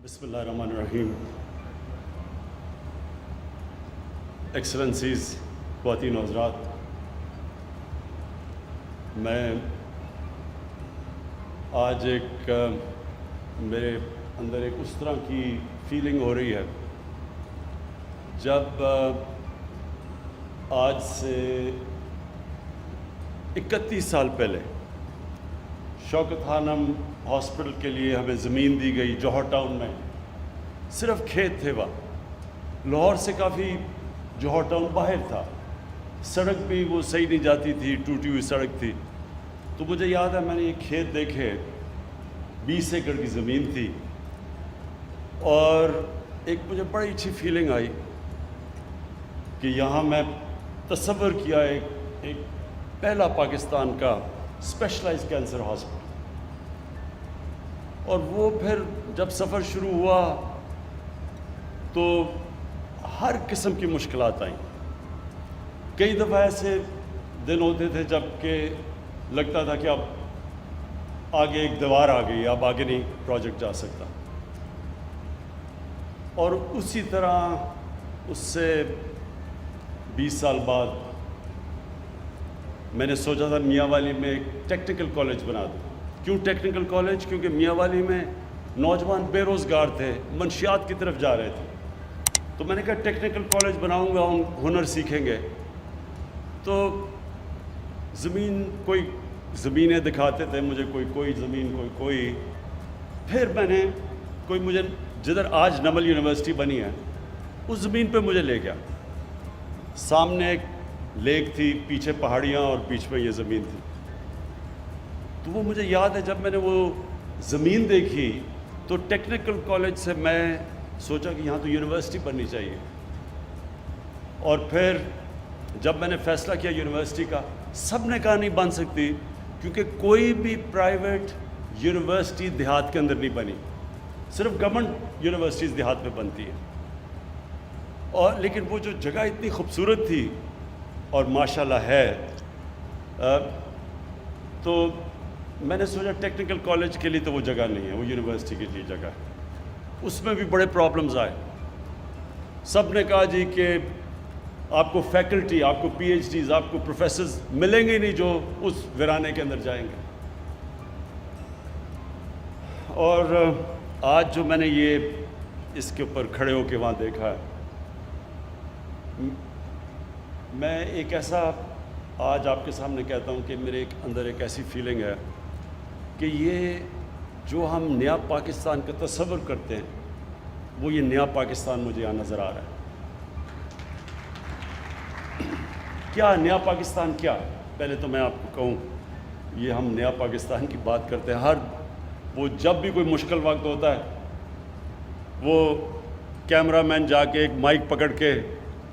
بسم اللہ الرحمن الرحیم. ایکسلنسیز، خواتین و حضرات، میں آج میرے اندر ایک اس طرح کی فیلنگ ہو رہی ہے جب آج سے 31 سال پہلے شوکت خانم ہاسپٹل کے لیے ہمیں زمین دی گئی جوہر ٹاؤن میں. صرف کھیت تھے وہاں، لاہور سے کافی جوہر ٹاؤن باہر تھا، سڑک بھی وہ صحیح نہیں جاتی تھی، ٹوٹی ہوئی سڑک تھی. تو مجھے یاد ہے میں نے یہ کھیت دیکھے، 20 ایکڑ کی زمین تھی، اور ایک مجھے بڑی اچھی فیلنگ آئی کہ یہاں میں تصور کیا ایک پہلا پاکستان کا اسپیشلائز کینسر ہاسپٹل. اور وہ پھر جب سفر شروع ہوا تو ہر قسم کی مشکلات آئیں. کئی دفعہ ایسے دن ہوتے تھے جب کہ لگتا تھا کہ اب آگے ایک دیوار آ گئی، اب آگے نہیں پروجیکٹ جا سکتا. اور اسی طرح اس سے 20 سال بعد میں نے سوچا تھا میاں والی میں ایک ٹیکنیکل کالج بنا دوں. کیوں ٹیکنیکل کالج؟ کیونکہ میاں والی میں نوجوان بے روزگار تھے، منشیات کی طرف جا رہے تھے. تو میں نے کہا ٹیکنیکل کالج بناؤں گا، ہم ہنر سیکھیں گے. تو کوئی زمینیں دکھاتے تھے مجھے، کوئی زمین، کوئی. پھر میں نے مجھے جدھر آج نمل یونیورسٹی بنی ہے اس زمین پہ مجھے لے گیا. سامنے ایک لیک تھی، پیچھے پہاڑیاں، اور بیچ میں یہ زمین تھی. تو وہ مجھے یاد ہے جب میں نے وہ زمین دیکھی تو ٹیکنیکل کالج سے میں سوچا کہ یہاں تو یونیورسٹی بننی چاہیے. اور پھر جب میں نے فیصلہ کیا یونیورسٹی کا، سب نے کہا نہیں بن سکتی، کیونکہ کوئی بھی پرائیویٹ یونیورسٹی دیہات کے اندر نہیں بنی، صرف گورنمنٹ یونیورسٹیز دیہات میں بنتی ہیں. اور لیکن وہ جو جگہ اتنی خوبصورت تھی اور ماشاءاللہ ہے، تو میں نے سوچا ٹیکنیکل کالج کے لیے تو وہ جگہ نہیں ہے، وہ یونیورسٹی کے لیے جگہ ہے. اس میں بھی بڑے پرابلمز آئے. سب نے کہا جی کہ آپ کو فیکلٹی، آپ کو پی ایچ ڈیز، آپ کو پروفیسرز ملیں گے نہیں جو اس ویرانے کے اندر جائیں گے. اور آج جو میں نے یہ اس کے اوپر کھڑے ہو کے وہاں دیکھا ہے، میں ایک ایسا آج آپ کے سامنے کہتا ہوں کہ میرے اندر ایک ایسی فیلنگ ہے کہ یہ جو ہم نیا پاکستان کا تصور کرتے ہیں، وہ یہ نیا پاکستان مجھے یہاں نظر آ رہا ہے. کیا نیا پاکستان؟ کیا پہلے تو میں آپ کو کہوں، یہ ہم نیا پاکستان کی بات کرتے ہیں، وہ جب بھی کوئی مشکل وقت ہوتا ہے وہ کیمرہ مین جا کے ایک مائک پکڑ کے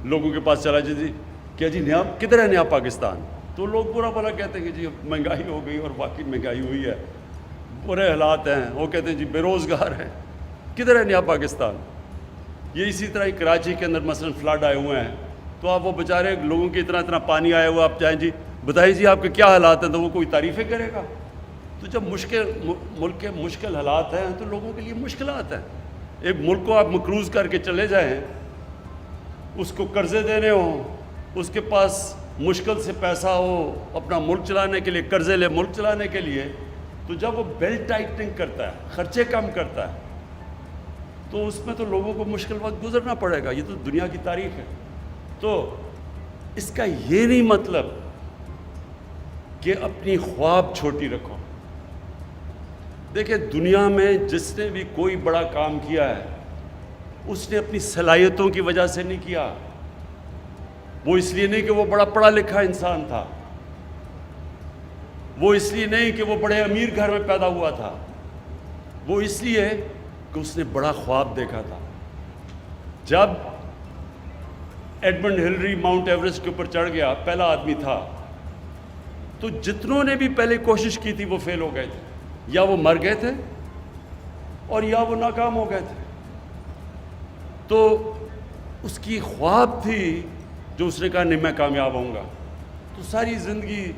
لوگوں کے پاس چلا جائے، کیا جی نیا کدھر ہے نیا پاکستان؟ تو لوگ برا بھلا کہتے ہیں کہ جی مہنگائی ہو گئی، اور واقعی مہنگائی ہوئی ہے، برے حالات ہیں. وہ کہتے ہیں جی بے روزگار ہیں، کدھر ہے نیا پاکستان؟ یہ اسی طرح ہی کراچی کے اندر مثلا فلڈ آئے ہوئے ہیں، تو آپ وہ بیچارے لوگوں کی اتنا پانی آیا ہوا، آپ جائیں جی بتائیے جی آپ کے کیا حالات ہیں، تو وہ کوئی تعریفیں کرے گا؟ تو جب ملک کے مشکل حالات ہیں تو لوگوں کے لیے مشکلات ہیں. ایک ملک کو آپ مقروض کر کے چلے جائیں، اس کو قرضے دینے ہوں، اس کے پاس مشکل سے پیسہ ہو اپنا ملک چلانے کے لیے، قرضے لے ملک چلانے کے لیے، تو جب وہ بیلٹ ٹائٹنگ کرتا ہے، خرچے کم کرتا ہے، تو اس میں تو لوگوں کو مشکل وقت گزرنا پڑے گا. یہ تو دنیا کی تاریخ ہے. تو اس کا یہ نہیں مطلب کہ اپنی خواب چھوٹی رکھو. دیکھیں دنیا میں جس نے بھی کوئی بڑا کام کیا ہے، اس نے اپنی صلاحیتوں کی وجہ سے نہیں کیا. وہ اس لیے نہیں کہ وہ بڑا پڑھا لکھا انسان تھا، وہ اس لیے نہیں کہ وہ بڑے امیر گھر میں پیدا ہوا تھا، وہ اس لیے کہ اس نے بڑا خواب دیکھا تھا. جب ایڈمنڈ ہلری ماؤنٹ ایوریسٹ کے اوپر چڑھ گیا، پہلا آدمی تھا، تو جتنوں نے بھی پہلے کوشش کی تھی وہ فیل ہو گئے تھے، یا وہ مر گئے تھے اور یا وہ ناکام ہو گئے تھے. تو اس کی خواب تھی جو اس نے کہا نہیں میں کامیاب ہوں گا. تو ساری زندگی،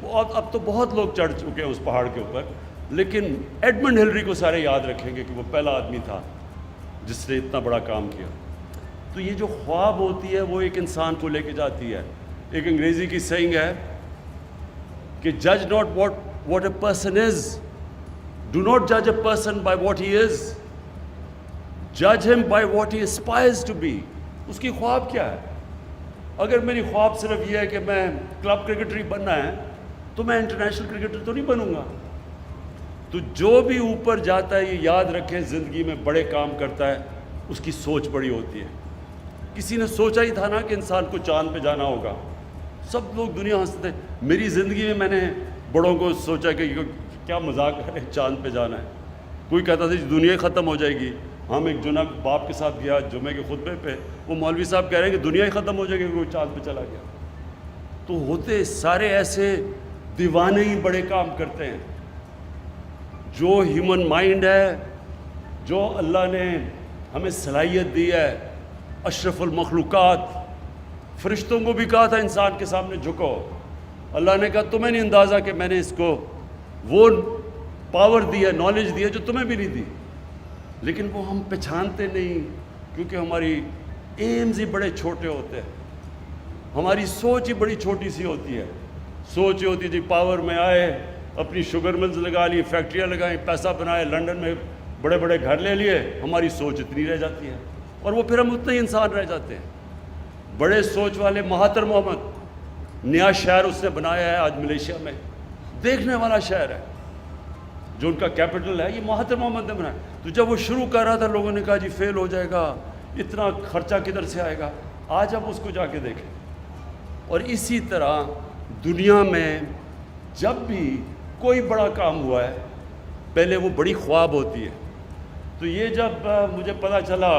اب تو بہت لوگ چڑھ چکے ہیں اس پہاڑ کے اوپر، لیکن ایڈمنڈ ہلری کو سارے یاد رکھیں گے کہ وہ پہلا آدمی تھا جس نے اتنا بڑا کام کیا. تو یہ جو خواب ہوتی ہے وہ ایک انسان کو لے کے جاتی ہے. ایک انگریزی کی سینگ ہے کہ جج not what a person is, do not جج a person by what he از، جج ہم by what he aspires to be. اس کی خواب کیا ہے؟ اگر میری خواب صرف یہ ہے کہ میں کلب کرکٹر ہی بننا ہے تو میں انٹرنیشنل کرکٹر تو نہیں بنوں گا. تو جو بھی اوپر جاتا ہے یہ یاد رکھیں زندگی میں بڑے کام کرتا ہے اس کی سوچ بڑی ہوتی ہے. کسی نے سوچا ہی تھا نا کہ انسان کو چاند پہ جانا ہوگا، سب لوگ دنیا ہنستے. میری زندگی میں نے بڑوں کو سوچا کہ کیا مذاق کرے چاند پہ جانا ہے. کوئی کہتا تھا دنیا ہی ختم ہو جائے گی. ہم ایک جناب باپ کے ساتھ گیا جمعے کے خطبے پہ، وہ مولوی صاحب کہہ رہے ہیں کہ دنیا ہی ختم ہو جائے گی، کوئی چاند پہ چلا گیا. تو ہوتے سارے ایسے دیوانے ہی بڑے کام کرتے ہیں. جو ہیومن مائنڈ ہے، جو اللہ نے ہمیں صلاحیت دی ہے، اشرف المخلوقات، فرشتوں کو بھی کہا تھا انسان کے سامنے جھکو. اللہ نے کہا تمہیں نہیں اندازہ کہ میں نے اس کو وہ پاور دی ہے، نالج دی ہے جو تمہیں بھی نہیں دی. لیکن وہ ہم پہچانتے نہیں کیونکہ ہماری ایمز ہی بڑے چھوٹے ہوتے ہیں، ہماری سوچ ہی بڑی چھوٹی سی ہوتی ہے. سوچ یہ ہوتی ہے جی پاور میں آئے، اپنی شوگر ملز لگا لی، فیکٹریاں لگائیں، پیسہ بنائے، لنڈن میں بڑے بڑے گھر لے لیے. ہماری سوچ اتنی رہ جاتی ہے اور وہ پھر ہم اتنے ہی انسان رہ جاتے ہیں. بڑے سوچ والے مہاتر محمد، نیا شہر اس نے بنایا ہے آج ملیشیا میں، دیکھنے والا شہر ہے. جو ان کا کیپٹل ہے یہ مہاتر محمد نے بنایا. تو جب وہ شروع کر رہا تھا لوگوں نے کہا جی فیل ہو جائے گا، اتنا خرچہ کدھر سے آئے گا. آج اب اس کو جا کے دیکھیں. اور اسی طرح دنیا میں جب بھی کوئی بڑا کام ہوا ہے پہلے وہ بڑی خواب ہوتی ہے. تو یہ جب مجھے پتہ چلا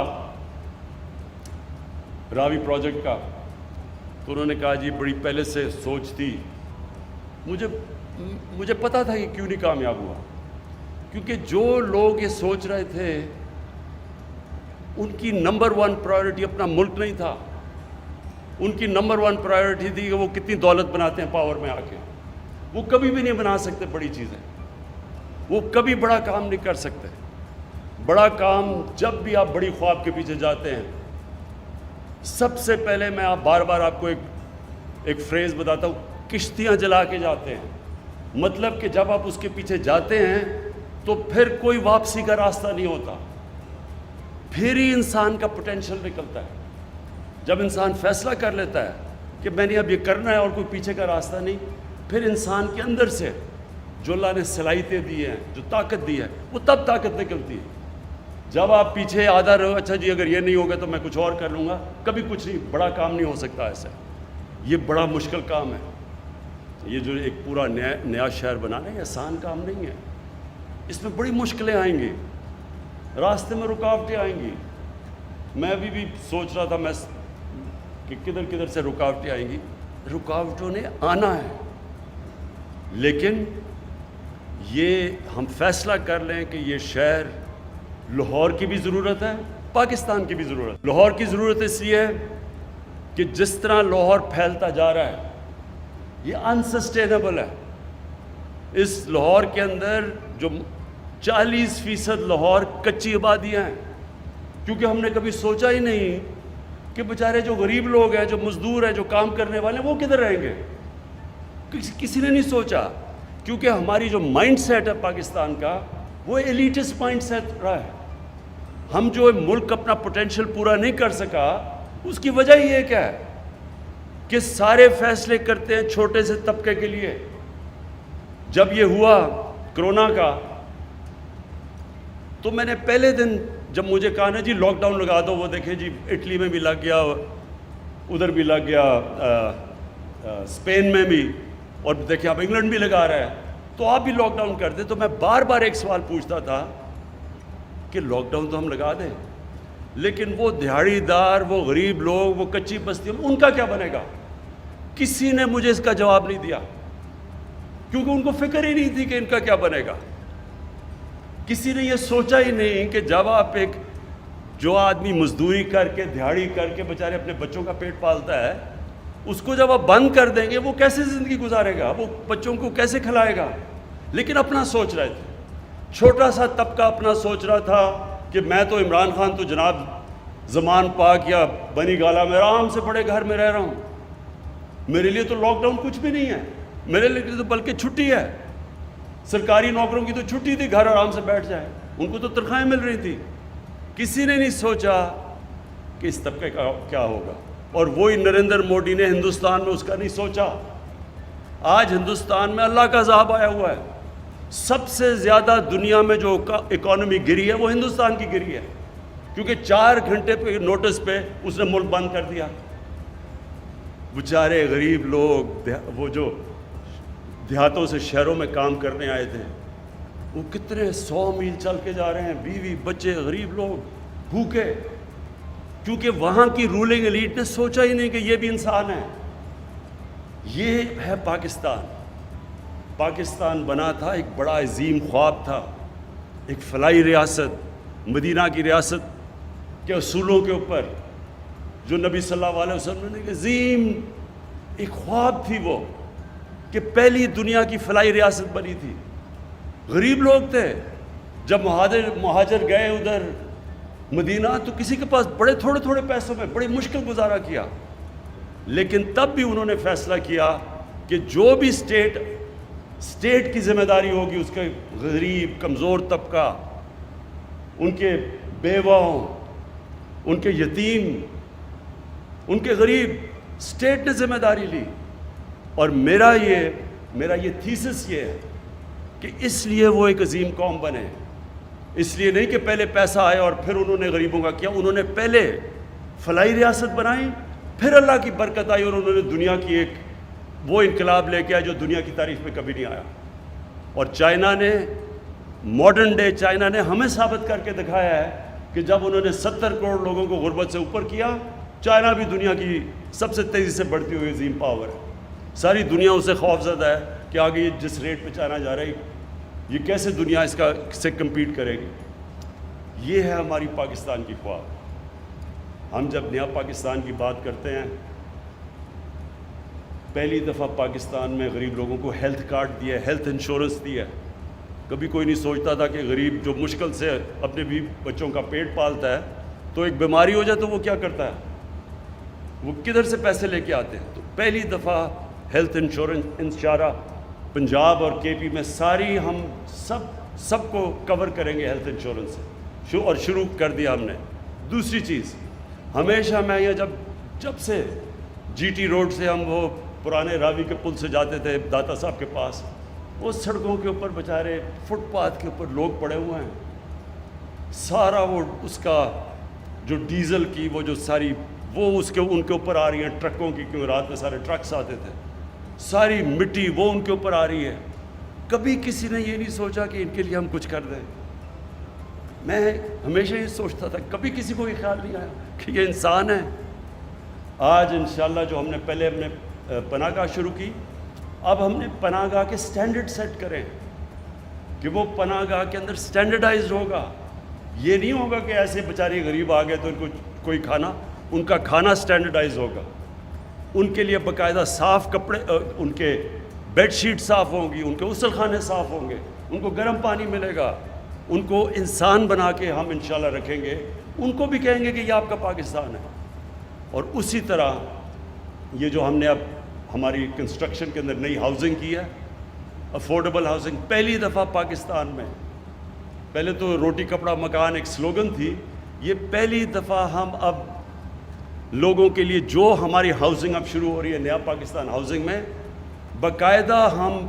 راوی پروجیکٹ کا تو انہوں نے کہا جی بڑی پہلے سے سوچ تھی. مجھے پتہ تھا کہ کیوں نہیں کامیاب ہوا، کیونکہ جو لوگ یہ سوچ رہے تھے ان کی نمبر 1 پرائیورٹی اپنا ملک نہیں تھا. ان کی نمبر 1 پرائیورٹی تھی کہ وہ کتنی دولت بناتے ہیں پاور میں آ کے. وہ کبھی بھی نہیں بنا سکتے بڑی چیزیں، وہ کبھی بڑا کام نہیں کر سکتے. بڑا کام جب بھی آپ بڑی خواب کے پیچھے جاتے ہیں، سب سے پہلے میں بار بار آپ کو ایک فریز بتاتا ہوں، کشتیاں جلا کے جاتے ہیں. مطلب کہ جب آپ اس کے پیچھے جاتے ہیں تو پھر کوئی واپسی کا راستہ نہیں ہوتا، پھر ہی انسان کا پوٹینشیل نکلتا ہے. جب انسان فیصلہ کر لیتا ہے کہ میں نے اب یہ کرنا ہے اور کوئی پیچھے کا راستہ نہیں، پھر انسان کے اندر سے جو اللہ نے صلاحیتیں دی ہیں، جو طاقت دی ہے، وہ تب طاقت نکلتی ہے. جب آپ پیچھے آدھا رہو اچھا جی اگر یہ نہیں ہوگا تو میں کچھ اور کر لوں گا، کبھی کچھ نہیں، بڑا کام نہیں ہو سکتا ایسا. یہ بڑا مشکل کام ہے. یہ جو ایک پورا نیا شہر بنانا ہے آسان کام نہیں ہے. اس میں بڑی مشکلیں آئیں گی، راستے میں رکاوٹیں آئیں گی. میں ابھی بھی سوچ رہا تھا کہ کدھر سے رکاوٹیں آئیں گی. رکاوٹوں نے آنا ہے، لیکن یہ ہم فیصلہ کر لیں کہ یہ شہر لاہور کی بھی ضرورت ہے، پاکستان کی بھی ضرورت ہے. لاہور کی ضرورت اس لیے ہے کہ جس طرح لاہور پھیلتا جا رہا ہے یہ انسسٹینیبل ہے. اس لاہور کے اندر جو 40% لاہور کچی آبادیاں ہیں، کیونکہ ہم نے کبھی سوچا ہی نہیں کہ بیچارے جو غریب لوگ ہیں، جو مزدور ہیں، جو کام کرنے والے ہیں، وہ کدھر رہیں گے. کسی نے نہیں سوچا، کیونکہ ہماری جو مائنڈ سیٹ ہے پاکستان کا وہ ایلیٹسٹ مائنڈ سیٹ رہا ہے. ہم جو ملک اپنا پوٹینشیل پورا نہیں کر سکا اس کی وجہ یہ کیا ہے کہ سارے فیصلے کرتے ہیں چھوٹے سے طبقے کے لیے. جب یہ ہوا کرونا کا تو میں نے پہلے دن جب مجھے کہا نا جی لاک ڈاؤن لگا دو، وہ دیکھیں جی اٹلی میں بھی لگ گیا، ادھر بھی لگ گیا، اسپین میں بھی، اور دیکھیں اب انگلینڈ بھی لگا رہا ہے، تو آپ بھی لاک ڈاؤن کر دیں. تو میں بار بار ایک سوال پوچھتا تھا کہ لاک ڈاؤن تو ہم لگا دیں، لیکن وہ دیہڑی دار، وہ غریب لوگ، وہ کچی بستیاں، ان کا کیا بنے گا؟ کسی نے مجھے اس کا جواب نہیں دیا، کیونکہ ان کو فکر ہی نہیں تھی کہ ان کا کیا بنے گا. کسی نے یہ سوچا ہی نہیں کہ جب آپ جو آدمی مزدوری کر کے، دیہڑی کر کے بیچارے اپنے بچوں کا پیٹ پالتا ہے، اس کو جب آپ بند کر دیں گے وہ کیسے زندگی گزارے گا، وہ بچوں کو کیسے کھلائے گا. لیکن اپنا سوچ رہے تھے، چھوٹا سا طبقہ اپنا سوچ رہا تھا کہ میں تو عمران خان تو جناب زمان پاک یا بنی گالا میں آرام سے بڑے گھر میں رہ رہا ہوں، میرے لیے تو لاک ڈاؤن کچھ بھی نہیں ہے، میرے لیے تو بلکہ چھٹی ہے، سرکاری نوکروں کی تو چھٹی تھی، گھر آرام سے بیٹھ جائے، ان کو تو تنخواہیں مل رہی تھی۔ کسی نے نہیں سوچا کہ اس طبقے کا کیا ہوگا، اور وہی نریندر موڈی نے ہندوستان میں اس کا نہیں سوچا۔ آج ہندوستان میں اللہ کا عذاب آیا ہوا ہے، سب سے زیادہ دنیا میں جو اکانومی گری ہے وہ ہندوستان کی گری ہے، کیونکہ 4 گھنٹے پہ نوٹس پہ اس نے ملک بند کر دیا۔ بیچارے غریب لوگ، وہ جو دیہاتوں سے شہروں میں کام کرنے آئے تھے، وہ کتنے 100 میل چل کے جا رہے ہیں، بیوی بچے غریب لوگ بھوکے، کیونکہ وہاں کی رولنگ ایلیٹ نے سوچا ہی نہیں کہ یہ بھی انسان ہے۔ یہ ہے پاکستان۔ پاکستان بنا تھا، ایک بڑا عظیم خواب تھا، ایک فلاحی ریاست، مدینہ کی ریاست کے اصولوں کے اوپر، جو نبی صلی اللہ علیہ وسلم نے عظیم ایک خواب تھی وہ، کہ پہلی دنیا کی فلاحی ریاست بنی تھی۔ غریب لوگ تھے، جب مہاجر گئے ادھر مدینہ تو کسی کے پاس بڑے تھوڑے تھوڑے پیسوں میں بڑی مشکل گزارا کیا، لیکن تب بھی انہوں نے فیصلہ کیا کہ جو بھی اسٹیٹ کی ذمہ داری ہوگی، اس کے غریب کمزور طبقہ، ان کے بیواؤں، ان کے یتیم، ان کے غریب، اسٹیٹ نے ذمہ داری لی۔ اور میرا یہ تھیسس یہ ہے کہ اس لیے وہ ایک عظیم قوم بنے، اس لیے نہیں کہ پہلے پیسہ آیا اور پھر انہوں نے غریبوں کا کیا، انہوں نے پہلے فلاحی ریاست بنائی، پھر اللہ کی برکت آئی اور انہوں نے دنیا کی ایک وہ انقلاب لے کے آیا جو دنیا کی تاریخ میں کبھی نہیں آیا۔ اور چائنا نے، ماڈرن ڈے چائنا نے ہمیں ثابت کر کے دکھایا ہے کہ جب انہوں نے 70 کروڑ لوگوں کو غربت سے اوپر کیا، چائنا بھی دنیا کی سب سے تیزی سے بڑھتی ہوئی عظیم پاور ہے۔ ساری دنیا اسے خوف زدہ ہے کہ آگے یہ جس ریٹ پہ چائنا جا رہا ہے، یہ کیسے دنیا اس کا سے کمپیٹ کرے گی۔ یہ ہے ہماری پاکستان کی خواب۔ ہم جب نیا پاکستان کی بات کرتے ہیں، پہلی دفعہ پاکستان میں غریب لوگوں کو ہیلتھ کارڈ دیا ہے، ہیلتھ انشورنس دیا ہے۔ کبھی کوئی نہیں سوچتا تھا کہ غریب جو مشکل سے اپنے بھی بچوں کا پیٹ پالتا ہے، تو ایک بیماری ہو جائے تو وہ کیا کرتا ہے، وہ کدھر سے پیسے لے کے آتے ہیں۔ تو پہلی دفعہ ہیلتھ انشورنس انشارہ پنجاب اور کے پی میں ساری ہم سب کو کور کریں گے ہیلتھ انشورنس سے، اور شروع کر دیا ہم نے۔ دوسری چیز، ہمیشہ میں یہ جب سے جی ٹی روڈ سے ہم وہ پرانے راوی کے پل سے جاتے تھے داتا صاحب کے پاس، وہ سڑکوں کے اوپر بیچارے فٹ پاتھ کے اوپر لوگ پڑے ہوئے ہیں، سارا وہ اس کا جو ڈیزل کی وہ جو ساری وہ ان کے اوپر آ رہی ہیں ٹرکوں کی، کیوں رات میں سارے ٹرکس آتے تھے، ساری مٹی وہ ان کے اوپر آ رہی ہے۔ کبھی کسی نے یہ نہیں سوچا کہ ان کے لیے ہم کچھ کر دیں۔ میں ہمیشہ یہ سوچتا تھا، کبھی کسی کو یہ خیال نہیں آیا کہ یہ انسان ہے۔ آج انشاءاللہ جو ہم نے پہلے پناہ گاہ شروع کی، اب ہم نے پناہ گاہ کے سٹینڈرڈ سیٹ کریں کہ وہ پناہ گاہ کے اندر سٹینڈرڈائزڈ ہوگا۔ یہ نہیں ہوگا کہ ایسے بیچارے غریب آ گئے تو ان کو کوئی کھانا، ان کا کھانا سٹینڈرڈائز ہوگا، ان کے لیے باقاعدہ صاف کپڑے، ان کے بیڈ شیٹ صاف ہوں گی، ان کے غسل خانے صاف ہوں گے، ان کو گرم پانی ملے گا، ان کو انسان بنا کے ہم انشاءاللہ رکھیں گے، ان کو بھی کہیں گے کہ یہ آپ کا پاکستان ہے۔ اور اسی طرح یہ جو ہم نے اب ہماری کنسٹرکشن کے اندر نئی ہاؤسنگ کی ہے، افورڈیبل ہاؤسنگ، پہلی دفعہ پاکستان میں، پہلے تو روٹی کپڑا مکان ایک سلوگن تھی، یہ پہلی دفعہ ہم اب لوگوں کے لیے جو ہماری ہاؤسنگ اب شروع ہو رہی ہے نیا پاکستان ہاؤسنگ میں، باقاعدہ ہم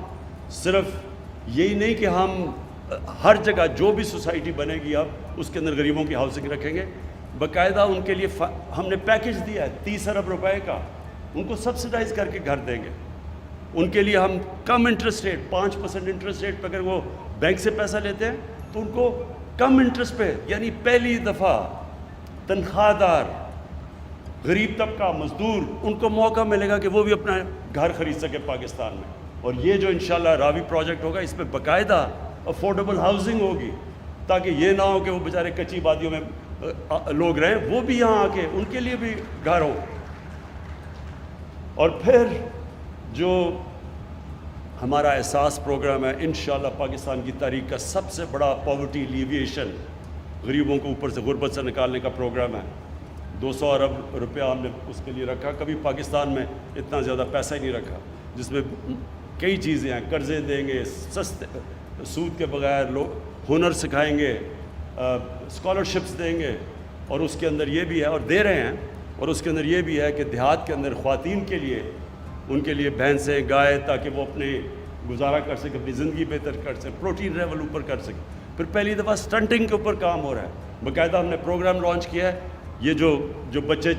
صرف یہی نہیں کہ ہم ہر جگہ جو بھی سوسائٹی بنے گی اب اس کے اندر غریبوں کی ہاؤسنگ رکھیں گے، باقاعدہ ان کے لیے ہم نے پیکج دیا ہے 30 ارب روپے کا، ان کو سبسڈائز کر کے گھر دیں گے، ان کے لیے ہم کم انٹرسٹ ریٹ 5% انٹرسٹ ریٹ پہ اگر وہ بینک سے پیسہ لیتے ہیں تو ان کو کم انٹرسٹ پہ، یعنی پہلی دفعہ تنخواہ دار غریب طبقہ مزدور ان کو موقع ملے گا کہ وہ بھی اپنا گھر خرید سکے پاکستان میں۔ اور یہ جو انشاءاللہ راوی پروجیکٹ ہوگا، اس میں باقاعدہ افورڈیبل ہاؤسنگ ہوگی، تاکہ یہ نہ ہو کہ وہ بیچارے کچی وادیوں میں لوگ رہیں، وہ بھی یہاں آ کے ان کے لیے بھی گھر ہو۔ اور پھر جو ہمارا احساس پروگرام ہے، انشاءاللہ پاکستان کی تاریخ کا سب سے بڑا پاورٹی ایلیویشن غریبوں کو اوپر سے غربت سے نکالنے کا پروگرام ہے. 200 ارب روپیہ ہم نے اس کے لیے رکھا. کبھی پاکستان میں اتنا زیادہ پیسہ ہی نہیں رکھا, جس میں کئی چیزیں ہیں. قرضے دیں گے سستے سود کے بغیر, لوگ ہنر سکھائیں گے, اسکالرشپس دیں گے, اور اس کے اندر یہ بھی ہے, اور دے رہے ہیں, اور اس کے اندر یہ بھی ہے کہ دیہات کے اندر خواتین کے لیے, ان کے لیے بھینسیں گائے, تاکہ وہ اپنے گزارا کر سکیں, اپنی زندگی بہتر کر سکیں, پروٹین لیول اوپر کر سکیں. پھر پہلی دفعہ سٹنٹنگ کے اوپر کام ہو رہا ہے. باقاعدہ ہم نے پروگرام لانچ کیا ہے. یہ جو بچے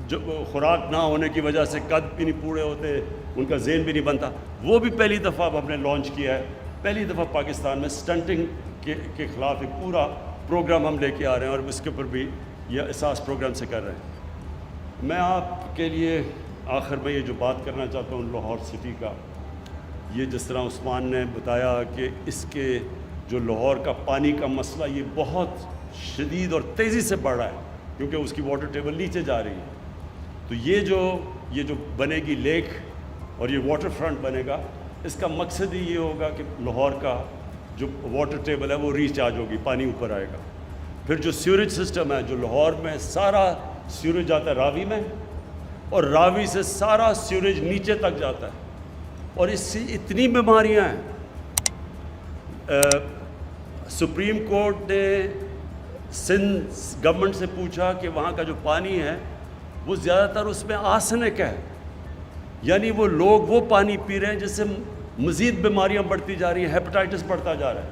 جو خوراک نہ ہونے کی وجہ سے قد بھی نہیں پورے ہوتے, ان کا ذہن بھی نہیں بنتا, وہ بھی پہلی دفعہ اب ہم نے لانچ کیا ہے. پہلی دفعہ پاکستان میں سٹنٹنگ کے خلاف ایک پورا پروگرام ہم لے کے آ رہے ہیں, اور اس کے اوپر بھی یہ احساس پروگرام سے کر رہے ہیں. میں آپ کے لیے آخر میں یہ جو بات کرنا چاہتا ہوں لاہور سٹی کا, یہ جس طرح عثمان نے بتایا کہ اس کے جو لاہور کا پانی کا مسئلہ یہ بہت شدید اور تیزی سے بڑھ رہا ہے, کیونکہ اس کی واٹر ٹیبل نیچے جا رہی ہے. تو یہ جو بنے گی لیک اور یہ واٹر فرنٹ بنے گا, اس کا مقصد ہی یہ ہوگا کہ لاہور کا جو واٹر ٹیبل ہے وہ ریچارج ہوگی, پانی اوپر آئے گا. پھر جو سیوریج سسٹم ہے, جو لاہور میں سارا سیوریج آتا ہے راوی میں, اور راوی سے سارا سیوریج نیچے تک جاتا ہے, اور اس سے اتنی بیماریاں ہیں. سپریم کورٹ نے سندھ گورنمنٹ سے پوچھا کہ وہاں کا جو پانی ہے وہ زیادہ تر اس میں آرسینک ہے, یعنی وہ لوگ وہ پانی پی رہے ہیں جس سے مزید بیماریاں بڑھتی جا رہی ہیں, ہیپیٹائٹس بڑھتا جا رہا ہے.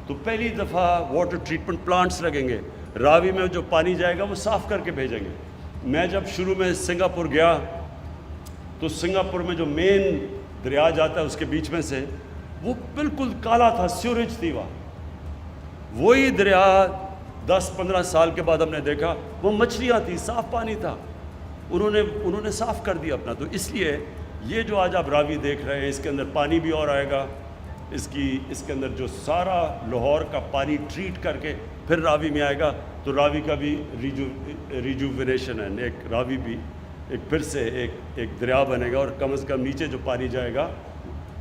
تو پہلی دفعہ واٹر ٹریٹمنٹ پلانٹس لگیں گے, راوی میں جو پانی جائے گا وہ صاف کر کے بھیجیں گے. میں جب شروع میں سنگاپور گیا تو سنگاپور میں جو مین دریا جاتا ہے اس کے بیچ میں سے, وہ بالکل کالا تھا, سیوریج تھی وہاں. وہی دریا 10-15 سال کے بعد ہم نے دیکھا وہ مچھلیاں تھیں, صاف پانی تھا. انہوں نے صاف کر دیا اپنا. تو اس لیے یہ جو آج آپ راوی دیکھ رہے ہیں, اس کے اندر پانی بھی اور آئے گا. اس کے اندر جو سارا لاہور کا پانی ٹریٹ کر کے پھر راوی میں آئے گا, تو راوی کا بھی ریجوونیشن ہے. ایک راوی بھی ایک پھر سے ایک دریا بنے گا, اور کم از کم نیچے جو پانی جائے گا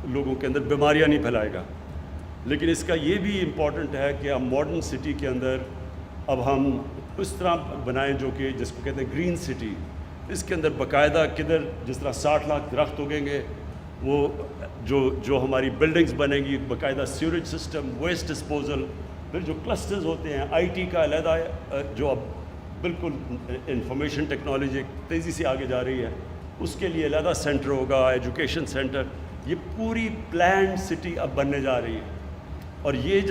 لوگوں کے اندر بیماریاں نہیں پھیلائے گا. لیکن اس کا یہ بھی امپورٹنٹ ہے کہ ہم ماڈرن سٹی کے اندر اب ہم اس طرح بنائیں جو کہ جس کو کہتے ہیں گرین سٹی. اس کے اندر باقاعدہ کدھر جس طرح 60 لاکھ درخت اگیں گے, وہ جو ہماری بلڈنگز بنیں گی, باقاعدہ سیوریج سسٹم, ویسٹ ڈسپوزل, پھر جو کلسٹرز ہوتے ہیں, آئی ٹی کا علیحدہ, جو اب بالکل انفارمیشن ٹیکنالوجی تیزی سے آگے جا رہی ہے, اس کے لیے علیحدہ سینٹر ہوگا, ایجوکیشن سینٹر. یہ پوری پلانڈ سٹی اب بننے جا رہی ہے. اور یہ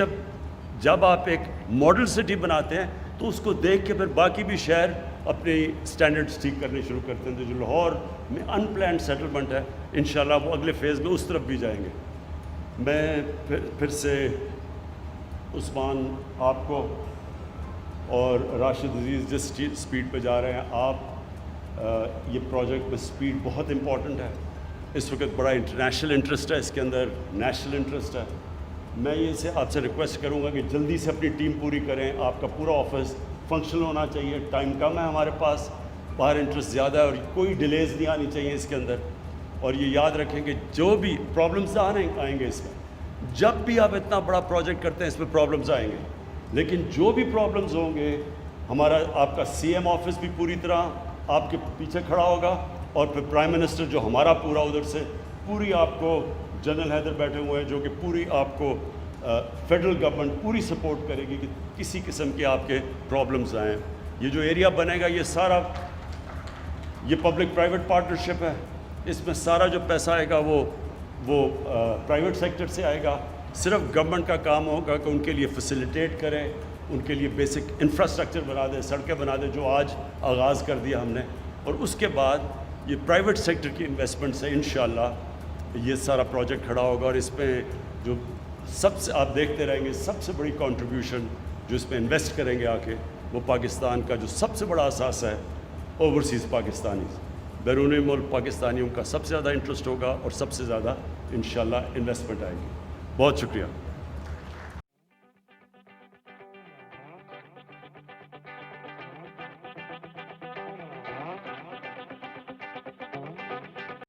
جب آپ ایک ماڈل سٹی بناتے ہیں تو اس کو دیکھ کے پھر باقی بھی شہر اپنے اسٹینڈرڈز ٹھیک کرنے شروع کرتے ہیں. تو جو لاہور میں ان پلانڈ سیٹلمنٹ ہے, انشاءاللہ وہ اگلے فیز میں اس طرف بھی جائیں گے. میں پھر سے عثمان آپ کو اور راشد عزیز جس سپیڈ پہ جا رہے ہیں آپ, یہ پروجیکٹ میں سپیڈ بہت امپورٹنٹ ہے. اس وقت بڑا انٹرنیشنل انٹرسٹ ہے اس کے اندر, نیشنل انٹرسٹ ہے. میں یہ آپ سے ریکویسٹ کروں گا کہ جلدی سے اپنی ٹیم پوری کریں. آپ کا پورا آفس فنکشنل ہونا چاہیے. ٹائم کم ہے ہمارے پاس, باہر انٹرسٹ زیادہ ہے, اور کوئی ڈیلیز نہیں آنی چاہیے اس کے اندر. اور یہ یاد رکھیں کہ جو بھی پرابلمس آئیں گے اس میں, جب بھی آپ اتنا بڑا پروجیکٹ کرتے ہیں اس میں پرابلمس آئیں گے, لیکن جو بھی پرابلمس ہوں گے آپ کا سی ایم آفس بھی پوری طرح آپ کے پیچھے کھڑا ہوگا, اور پھر پرائم منسٹر جو ہمارا پورا ادھر سے پوری آپ کو, جنرل حیدر بیٹھے ہوئے ہیں جو کہ پوری آپ کو فیڈرل گورنمنٹ پوری سپورٹ کرے گی کہ کسی قسم کے آپ کے پرابلمس آئیں. یہ جو ایریا بنے گا یہ سارا یہ پبلک پرائیویٹ پارٹنرشپ ہے. اس میں سارا جو پیسہ آئے گا وہ پرائیویٹ سیکٹر سے آئے گا. صرف گورنمنٹ کا کام ہوگا کہ ان کے لیے فیسیلیٹیٹ کریں, ان کے لیے بیسک انفراسٹرکچر بنا دیں, سڑکیں بنا دیں, جو آج آغاز کر دیا ہم نے. اور اس کے بعد یہ پرائیویٹ سیکٹر کی انویسٹمنٹ سے انشاءاللہ یہ سارا پروجیکٹ کھڑا ہوگا. اور اس میں جو سب سے آپ دیکھتے رہیں گے, سب سے بڑی کنٹریبیوشن جو اس میں انویسٹ کریں گے آ کے, وہ پاکستان کا جو سب سے بڑا اثاثہ ہے اوورسیز پاکستانیز, بیرون ملک پاکستانیوں کا سب سے زیادہ انٹرسٹ ہوگا, اور سب سے زیادہ انشاءاللہ انویسٹمنٹ آئے گی. بہت شکریہ.